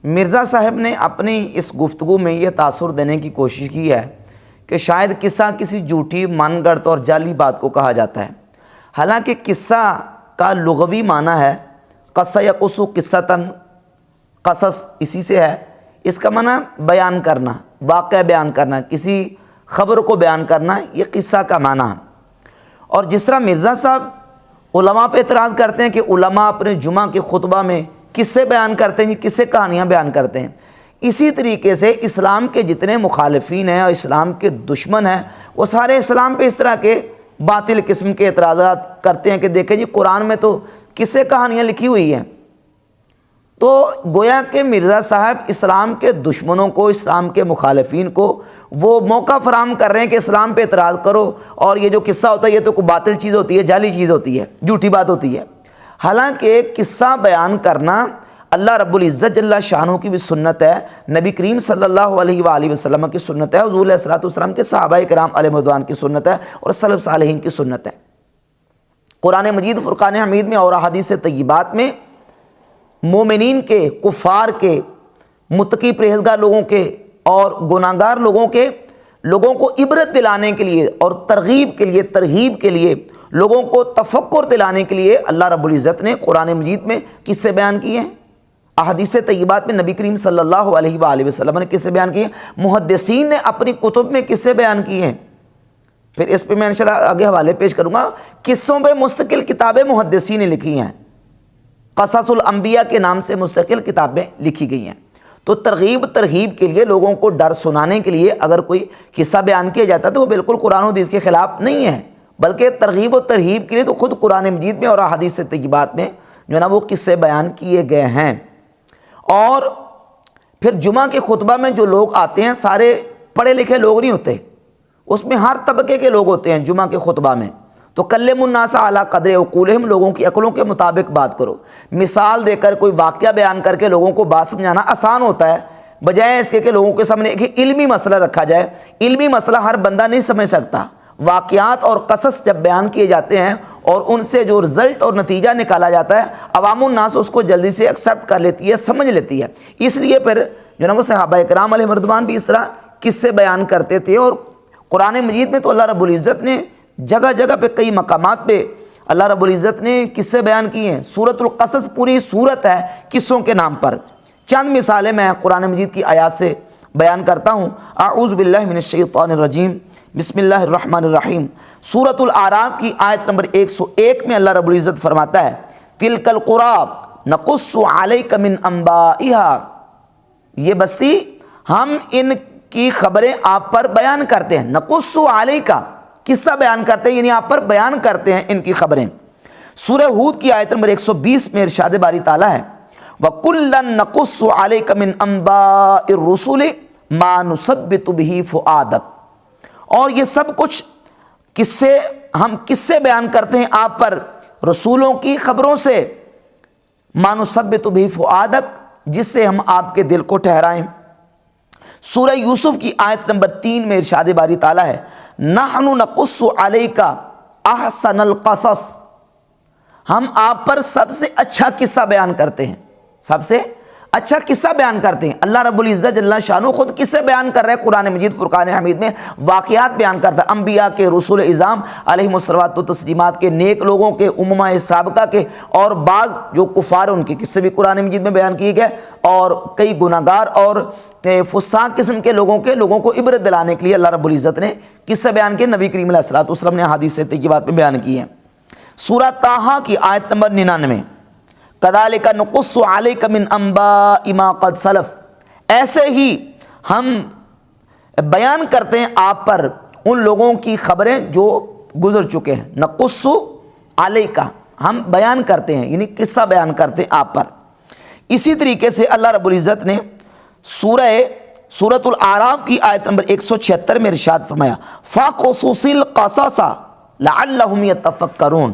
مرزا صاحب نے اپنی اس گفتگو میں یہ تاثر دینے کی کوشش کی ہے کہ شاید قصہ کسی جھوٹی من گڑت اور جعلی بات کو کہا جاتا ہے، حالانکہ قصہ کا لغوی معنی ہے قص یقص قصۃً، قصص اسی سے ہے، اس کا معنی بیان کرنا، واقعہ بیان کرنا، کسی خبر کو بیان کرنا، یہ قصہ کا معنی ہے۔ اور جس طرح مرزا صاحب علماء پہ اعتراض کرتے ہیں کہ علماء اپنے جمعہ کے خطبہ میں قصے بیان کرتے ہیں، قصے کہانیاں بیان کرتے ہیں، اسی طریقے سے اسلام کے جتنے مخالفین ہیں اور اسلام کے دشمن ہیں وہ سارے اسلام پہ اس طرح کے باطل قسم کے اعتراضات کرتے ہیں کہ دیکھیں جی قرآن میں تو قصے کہانیاں لکھی ہوئی ہیں۔ تو گویا کہ مرزا صاحب اسلام کے دشمنوں کو، اسلام کے مخالفین کو وہ موقع فراہم کر رہے ہیں کہ اسلام پہ اعتراض کرو، اور یہ جو قصہ ہوتا ہے یہ تو کوئی باطل چیز ہوتی ہے، جعلی چیز ہوتی ہے، جھوٹی بات ہوتی ہے۔ حالانکہ قصہ بیان کرنا اللہ رب العزت جل شانہ کی بھی سنت ہے، نبی کریم صلی اللہ علیہ وآلہ وسلم کی سنت ہے، حضور علیہ الصلوۃ والسلام کے صحابہ کرام علیہم رضوان کی سنت ہے، اور سلف صالحین کی سنت ہے۔ قرآن مجید فرقان حمید میں اور احادیث طیبات میں مومنین کے، کفار کے، متقی پرہیزگار لوگوں کے اور گناہگار لوگوں کو عبرت دلانے کے لیے اور ترغیب کے لیے، ترہیب کے لیے، لوگوں کو تفکر دلانے کے لیے اللہ رب العزت نے قرآن مجید میں قصے بیان کیے ہیں۔ احادیث طیبات میں نبی کریم صلی اللہ علیہ وآلہ وسلم نے قصے بیان کیے ہیں، محدثین نے اپنی کتب میں قصے بیان کیے ہیں۔ پھر اس پہ میں انشاءاللہ آگے حوالے پیش کروں گا۔ قصوں پہ مستقل کتابیں محدثین نے لکھی ہیں، قصص الانبیاء کے نام سے مستقل کتابیں لکھی گئی ہیں۔ تو ترغیب ترہیب کے لیے، لوگوں کو ڈر سنانے کے لیے اگر کوئی قصہ بیان کیا جاتا ہے تو وہ بالکل قرآن و حدیث کے خلاف نہیں ہے، بلکہ ترغیب و ترہیب کے لیے تو خود قرآن مجید میں اور احادیث طیبات میں جو ہے نا وہ قصے بیان کیے گئے ہیں۔ اور پھر جمعہ کے خطبہ میں جو لوگ آتے ہیں سارے پڑھے لکھے لوگ نہیں ہوتے، اس میں ہر طبقے کے لوگ ہوتے ہیں جمعہ کے خطبہ میں۔ تو کلموا الناس علی قدر عقولہم، لوگوں کی عقلوں کے مطابق بات کرو۔ مثال دے کر، کوئی واقعہ بیان کر کے لوگوں کو بات سمجھانا آسان ہوتا ہے، بجائے اس کے کہ لوگوں کے سامنے ایک علمی مسئلہ رکھا جائے۔ علمی مسئلہ ہر بندہ نہیں سمجھ سکتا۔ واقعات اور قصص جب بیان کیے جاتے ہیں اور ان سے جو رزلٹ اور نتیجہ نکالا جاتا ہے، عوام الناس اس کو جلدی سے ایکسیپٹ کر لیتی ہے، سمجھ لیتی ہے۔ اس لیے پھر جو نا وہ صحابہ کرام علیہم رضوان بھی اس طرح قصے بیان کرتے تھے۔ اور قرآن مجید میں تو اللہ رب العزت نے جگہ جگہ پہ، کئی مقامات پہ اللہ رب العزت نے قصے بیان کیے ہیں۔ سورۃ القصص پوری سورت ہے قصوں کے نام پر۔ چند مثالیں میں قرآن مجید کی آیات سے بیان کرتا ہوں۔ اعوذ باللہ من الشیطان الرجیم، بسم اللہ الرحمن الرحیم۔ سورۃ الاعراف کی آیت نمبر 101 میں اللہ رب العزت فرماتا ہے تلک القری نقص علیک من انبائها، یہ بستی ہم ان کی خبریں آپ پر بیان کرتے ہیں۔ نقص علیک، قصہ بیان کرتے ہیں، یعنی آپ پر بیان کرتے ہیں ان کی خبریں۔ سورہ ہود کی آیت نمبر 120 میں ارشاد باری تعالیٰ ہے وَكُلًّا نَقُصُّ عَلَيْكَ مِنْ أَنْبَاءِ الرُّسُلِ مَا نُثَبِّتُ بِهِ فُؤَادَكَ، اور یہ سب کچھ ہم قصے بیان کرتے ہیں آپ پر رسولوں کی خبروں سے، مَا نُثَبِّتُ بِهِ فُؤَادَكَ، جس سے ہم آپ کے دل کو ٹھہرائیں۔ سورہ یوسف کی آیت نمبر 3 میں ارشاد باری تعالیٰ ہے نحن نقص علیک احسن القصص، ہم آپ پر سب سے اچھا قصہ بیان کرتے ہیں، سب سے اچھا قصہ بیان کرتے ہیں۔ اللہ رب العزت جل شانہ خود قصے بیان کر رہے ہیں قرآن مجید فرقان حمید میں، واقعات بیان کرتا ہے انبیاء کے، رسول اعظام علیہم الصلوات و تسلیمات کے، نیک لوگوں کے، امماء سابقہ کے، اور بعض جو کفار ان کے قصے بھی قرآن مجید میں بیان کیے گئے، اور کئی گناہگار اور فساق قسم کے لوگوں کو عبرت دلانے کے لیے اللہ رب العزت نے قصے بیان کیے، نبی کریم علیہ الصلوۃ والسلام نے حدیث طیبات میں بیان کی ہیں۔ سورہ طٰہٰ کی آیت نمبر 99 کذالک نقص علیک من انباء ما قد سلف، ایسے ہی ہم بیان کرتے ہیں آپ پر ان لوگوں کی خبریں جو گزر چکے ہیں۔ نقص علیک، ہم بیان کرتے ہیں، یعنی قصہ بیان کرتے ہیں آپ پر۔ اسی طریقے سے اللہ رب العزت نے سورۃ الاعراف کی آیت نمبر 176 میں ارشاد فرمایا فَقُصُصِ الْقَصَصَ لَعَلَّهُمْ يَتَفَكَّرُونَ،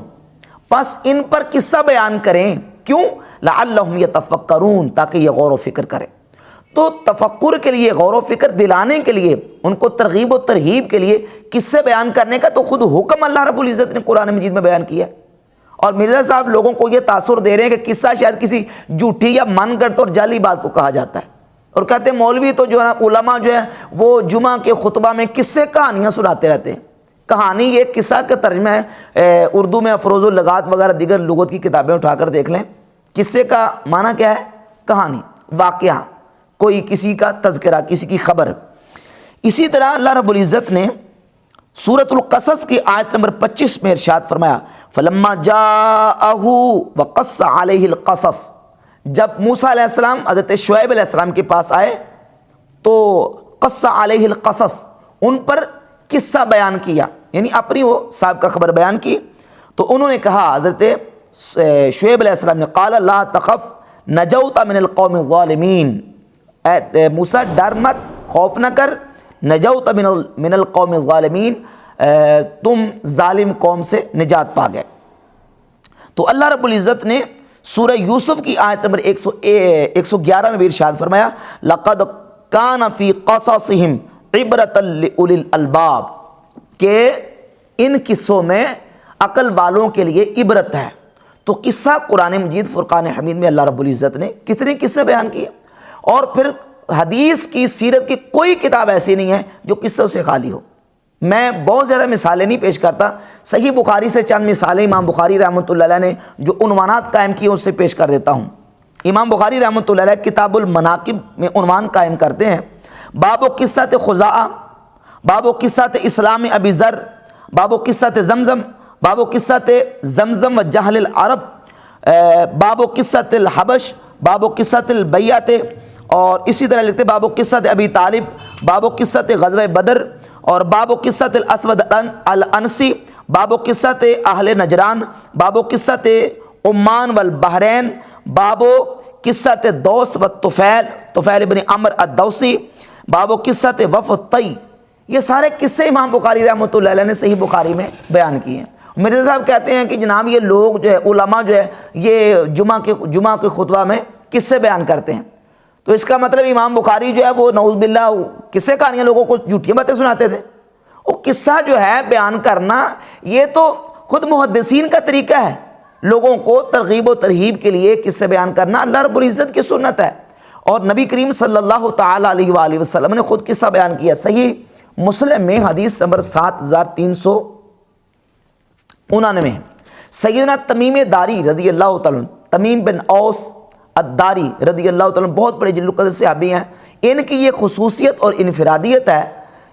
پس ان پر قصہ بیان کریں، کیوں؟ لَعَلَّهُمْ يَتَفَكَّرُونَ، تاکہ یہ غور و فکر کریں۔ تو تفکر کے لیے، غور و فکر دلانے کے لیے، ان کو ترغیب و ترہیب کے لیے قصے بیان کرنے کا تو خود حکم اللہ رب العزت نے قرآن مجید میں بیان کیا ہے، اور مرزا صاحب لوگوں کو یہ تاثر دے رہے ہیں کہ قصہ شاید کسی جھوٹی یا من گڑت اور جعلی بات کو کہا جاتا ہے، اور کہتے ہیں مولوی تو جو ہے علماء جو ہے وہ جمعہ کے خطبہ میں قصے کہانیاں سناتے رہتے ہیں۔ کہانی یہ قصہ کا ترجمہ ہے، اردو میں افروز اللغات وغیرہ دیگر لغت کی کتابیں اٹھا کر دیکھ لیں۔ قصے کا معنی کیا ہے؟ کہانی، واقعہ، کوئی کسی کا تذکرہ، کسی کی خبر۔ اسی طرح اللہ رب العزت نے سورۃ القصص کی آیت نمبر 25 میں ارشاد فرمایا فلما جاءہ وقص علیہ القصص، جب موسیٰ علیہ السلام حضرت شعیب علیہ السلام کے پاس آئے تو قص علیہ القصص، ان پر قصہ بیان کیا، یعنی اپنی وہ صاحب کا خبر بیان کی، تو انہوں نے کہا، حضرت شعیب علیہ السلام نے قال لا تخف نجوت من القوم الظالمین، اے موسیٰ ڈر مت، خوف نہ کر، نجوت من القوم الظالمین، تم ظالم قوم سے نجات پا گئے۔ تو اللہ رب العزت نے سورہ یوسف کی آیت نمبر 111 میں بھی ارشاد فرمایا لقد کان فی قصصہم عبرۃ لأولی الالباب، کہ ان قصوں میں عقل والوں کے لیے عبرت ہے۔ تو قصہ قرآن مجید فرقان حمید میں اللہ رب العزت نے کتنے قصے بیان کیے، اور پھر حدیث کی سیرت کی کوئی کتاب ایسی نہیں ہے جو قصوں سے خالی ہو۔ میں بہت زیادہ مثالیں نہیں پیش کرتا، صحیح بخاری سے چند مثالیں امام بخاری رحمۃ اللہ علیہ نے جو عنوانات قائم کیے اس سے پیش کر دیتا ہوں۔ امام بخاری رحمۃ اللہ علیہ کتاب المناقب میں عنوان قائم کرتے ہیں باب و قصۃ خزاعہ، باب و قصۃ اسلام ابی ذر، باب و قصۃ زمزم، باب و قصۃ زمزم و جہل العرب، باب و قصۃ الحبش، باب و قصۃ البیعۃ، اور اسی طرح لکھتے باب و قصۃ ابی طالب، باب و قصۃ غزوہ بدر، اور باب و قصۃ الاسود الانسی، باب و قصۃ اہل نجران، باب و قصۃ عمان والبحرین، باب و قصۃ دوس و طفیل بن عمر الدوسی، باب و قصۃ وفد طی۔ یہ سارے قصے امام بخاری رحمۃ اللہ علیہ نے صحیح بخاری میں بیان کیے ہیں۔ مرزا صاحب کہتے ہیں کہ جناب یہ لوگ جو ہے علماء جو ہے یہ جمعہ کے خطبہ میں قصے بیان کرتے ہیں، تو اس کا مطلب امام بخاری جو ہے وہ نعوذ باللہ قصے کہانیاں لوگوں کو جھوٹی باتیں سناتے تھے۔ وہ قصہ جو ہے بیان کرنا یہ تو خود محدثین کا طریقہ ہے، لوگوں کو ترغیب و ترہیب کے لیے قصے بیان کرنا اللہ رب العزت کی سنت ہے، اور نبی کریم صلی اللہ تعالیٰ علیہ وآلہ وسلم نے خود قصہ بیان کیا۔ صحیح مسلم میں حدیث نمبر 7399 سیدنا تمیم داری رضی اللہ تعالیٰ، تمیم بن اوس الداری رضی اللہ تعالیٰ، بہت بڑے جلیل القدر صحابی ہیں۔ ان کی یہ خصوصیت اور انفرادیت ہے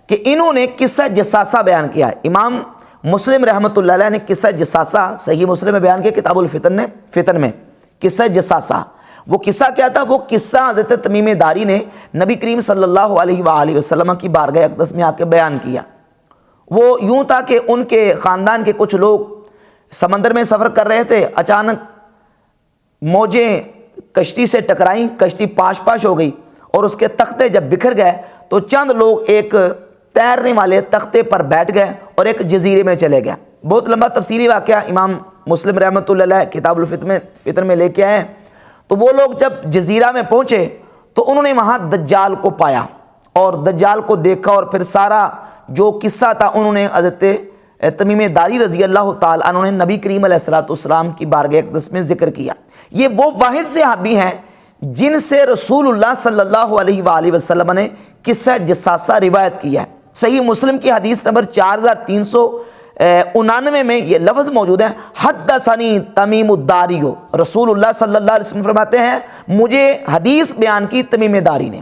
کہ انہوں نے قصہ جساسہ بیان کیا ہے۔ امام مسلم رحمۃ اللہ علیہ نے قصہ جساسہ صحیح مسلم میں بیان کیا کتاب الفتن میں قصہ جساسہ۔ وہ قصہ کیا تھا؟ وہ قصہ حضرت تمیم داری نے نبی کریم صلی اللہ علیہ وآلہ وسلم کی بارگاہ اقدس میں آ کے بیان کیا۔ وہ یوں تھا کہ ان کے خاندان کے کچھ لوگ سمندر میں سفر کر رہے تھے، اچانک موجیں کشتی سے ٹکرائیں، کشتی پاش پاش ہو گئی، اور اس کے تختے جب بکھر گئے تو چند لوگ ایک تیرنے والے تختے پر بیٹھ گئے اور ایک جزیرے میں چلے گئے۔ بہت لمبا تفصیلی واقعہ امام مسلم رحمۃ اللہ علیہ کتاب الفتن میں لے کے آئے ہیں۔ تو وہ لوگ جب جزیرہ میں پہنچے تو انہوں نے وہاں دجال کو پایا اور دجال کو دیکھا، اور پھر سارا جو قصہ تھا انہوں نے حضرت تمیم داری رضی اللہ تعالیٰ عنہ نے نبی کریم علیہ السلام کی بارگاہ اقدس میں ذکر کیا۔ یہ وہ واحد صحابی ہیں جن سے رسول اللہ صلی اللہ علیہ وآلہ وسلم نے قصہ جساسہ روایت کیا ہے۔ صحیح مسلم کی حدیث نمبر 4399 میں یہ لفظ موجود ہے حدثنی تمیم الداری، رسول اللہ صلی اللہ علیہ وسلم فرماتے ہیں مجھے حدیث بیان کی تمیم داری نے۔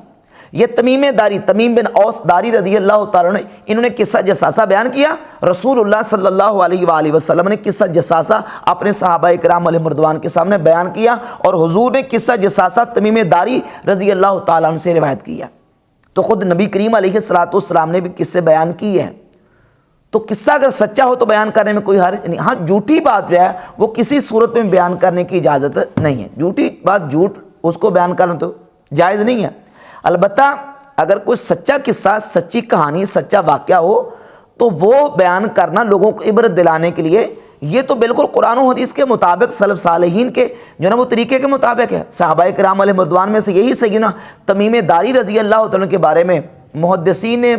یہ تمیم داری، تمیم بن اوس داری رضی اللہ تعالیٰ عنہ، انہوں نے قصہ جساسہ بیان کیا۔ رسول اللہ صلی اللہ علیہ وآلہ وسلم نے قصہ جساسہ اپنے صحابہ کرام علیہ مردوان کے سامنے بیان کیا، اور حضور نے قصہ جساسہ تمیم داری رضی اللہ تعالیٰ عنہ سے روایت کیا۔ تو خود نبی کریم علیہ السلام نے بھی قصے بیان کیے ہیں۔ تو قصہ اگر سچا ہو تو بیان کرنے میں کوئی حرج نہیں۔ ہاں جھوٹی بات جو ہے وہ کسی صورت میں بیان کرنے کی اجازت نہیں ہے، جھوٹی بات جھوٹ اس کو بیان کرنا تو جائز نہیں ہے۔ البتہ اگر کوئی سچا قصہ، سچی کہانی، سچا واقعہ ہو تو وہ بیان کرنا لوگوں کو عبرت دلانے کے لیے، یہ تو بالکل قرآن و حدیث کے مطابق سلف صالحین کے جو نا وہ طریقے کے مطابق ہے۔ صحابہ کرام علیہ مردوان میں سے یہی سیدنا تمیم داری رضی اللہ تعالیٰ کے بارے میں محدثین نے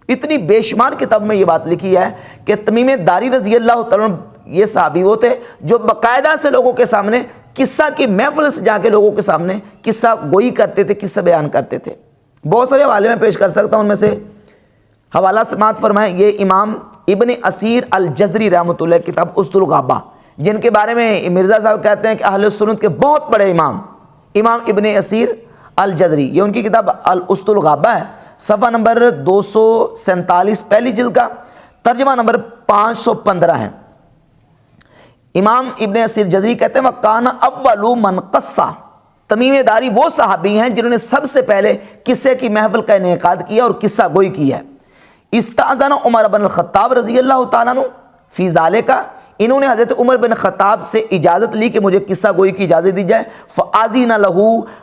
اتنی بے شمار کتاب میں یہ بات لکھی ہے کہ تمیم داری رضی اللہ تعالیٰ یہ صحابی وہ تھے جو باقاعدہ سے لوگوں کے سامنے قصہ کی محفل سے جا کے لوگوں کے سامنے قصہ گوئی کرتے تھے، قصہ بیان کرتے تھے۔ بہت سارے حوالے میں پیش کر سکتا ہوں، ان میں سے حوالہ سماعت فرمائیں۔ یہ امام ابن اسیر الجزری رحمۃ اللہ کتاب اسد الغابہ، جن کے بارے میں مرزا صاحب کہتے ہیں کہ اہل سنت کے بہت بڑے امام ابن اسیر الجزری، یہ ان کی کتاب الاسد الغابہ ہے، صفحہ نمبر 247 پہلی جلد کا، ترجمہ نمبر 515 ہے۔ امام ابن اسیر جزری کہتے ہیں وَقَانَ أَوَّلُ مَنْ قَصَّ، تمیم داری وہ صحابی ہیں جنہوں نے سب سے پہلے قصے کی محفل کا انعقاد کیا اور قصہ گوئی کی ہے۔ استأذن عمر بن الخطاب رضی اللہ تعالیٰ عنہ فی ذالک، انہوں نے حضرت عمر بن خطاب سے اجازت لی کہ مجھے قصہ گوئی کی اجازت دی جائے۔ فآذن لہ،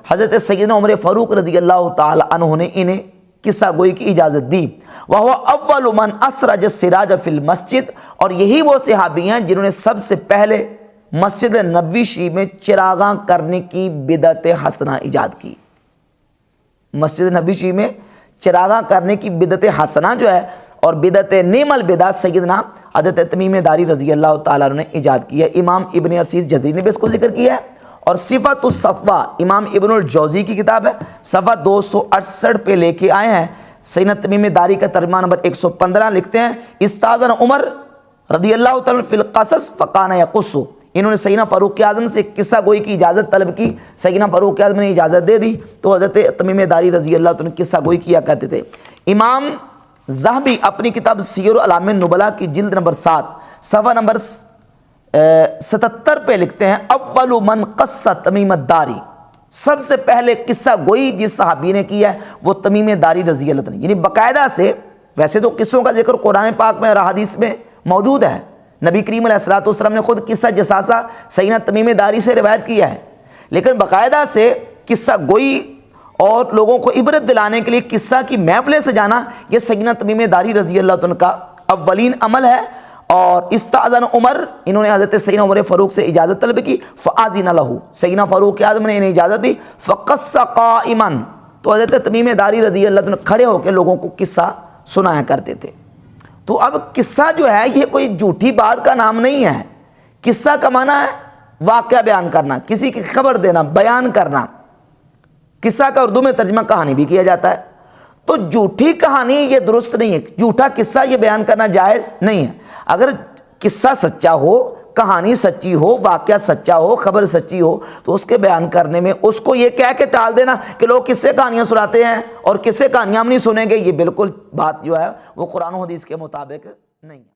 حضرت سیدنا عمر فاروق رضی اللہ تعالیٰ عنہ نے انہیں قصہ گوئی کی اجازت دی۔ وہو اول من اسرج السراج فی المسجد، اور یہی وہ صحابی ہیں جنہوں نے سب سے پہلے مسجد نبوی شریف میں چراغاں کرنے کی بدعت حسنہ ایجاد کی۔ مسجد نبوی شریف میں چراغاں کرنے کی بدعت حسنہ جو ہے اور بدعت نعم البدع سیدنا حضرت تمیم داری رضی اللہ تعالیٰ عنہ نے ایجاد کی ہے۔ امام ابن اسیر جزری نے بھی اس کو ذکر کیا ہے، اور صفۃ الصفوہ امام ابن الجوزی کی کتاب ہے، صفحہ 268 پہ لے کے آئے ہیں۔ سیدنا تمیم داری کا ترجمہ نمبر 115 لکھتے ہیں استاذن عمر رضی اللہ تعالیٰ فی القصص فکان یقص، انہوں نے سیدنا فاروق اعظم سے قصہ گوئی کی اجازت طلب کی، سیدنا فاروق اعظم نے اجازت دے دی تو حضرت تمیم داری رضی اللہ تعالیٰ قصہ گوئی کیا کرتے تھے۔ امام ذہبی اپنی کتاب سیر اعلام النبلاء کی جلد نمبر 7 صفحہ نمبر 77 پہ لکھتے ہیں اول من قص تمیم الداری، سب سے پہلے قصہ گوئی جس صحابی نے کیا ہے وہ تمیم داری رضی اللہ عنہ، یعنی باقاعدہ سے، ویسے تو قصوں کا ذکر قرآن پاک میں اور احادیث میں موجود ہے، نبی کریم علیہ الصلوۃ والسلام نے خود قصہ جساسہ سیدنا تمیم داری سے روایت کیا ہے، لیکن باقاعدہ سے قصہ گوئی اور لوگوں کو عبرت دلانے کے لیے قصہ کی محفلیں سجانا، یہ سیدنا تمیم داری رضی اللہ عنہ کا اولین عمل ہے۔ اور استاذن عمر، انہوں نے حضرت سیدنا عمر فاروق سے اجازت طلب کی، فآذن لہ، سیدنا فاروق اعظم نے انہیں اجازت دی، فقص قائما، تو حضرت تمیم داری رضی اللہ عنہ کھڑے ہو کے لوگوں کو قصہ سنایا کرتے تھے۔ تو اب قصہ جو ہے یہ کوئی جھوٹی بات کا نام نہیں ہے، قصہ کا معنی ہے واقعہ بیان کرنا، کسی کی خبر دینا، بیان کرنا۔ قصہ کا اردو میں ترجمہ کہانی بھی کیا جاتا ہے، تو جھوٹی کہانی یہ درست نہیں ہے، جھوٹا قصہ یہ بیان کرنا جائز نہیں ہے۔ اگر قصہ سچا ہو، کہانی سچی ہو، واقعہ سچا ہو، خبر سچی ہو، تو اس کے بیان کرنے میں اس کو یہ کہہ کے ٹال دینا کہ لوگ قصے کہانیاں سناتے ہیں اور قصے کہانیاں ہم نہیں سنیں گے، یہ بالکل بات جو ہے وہ قرآن و حدیث کے مطابق نہیں ہے۔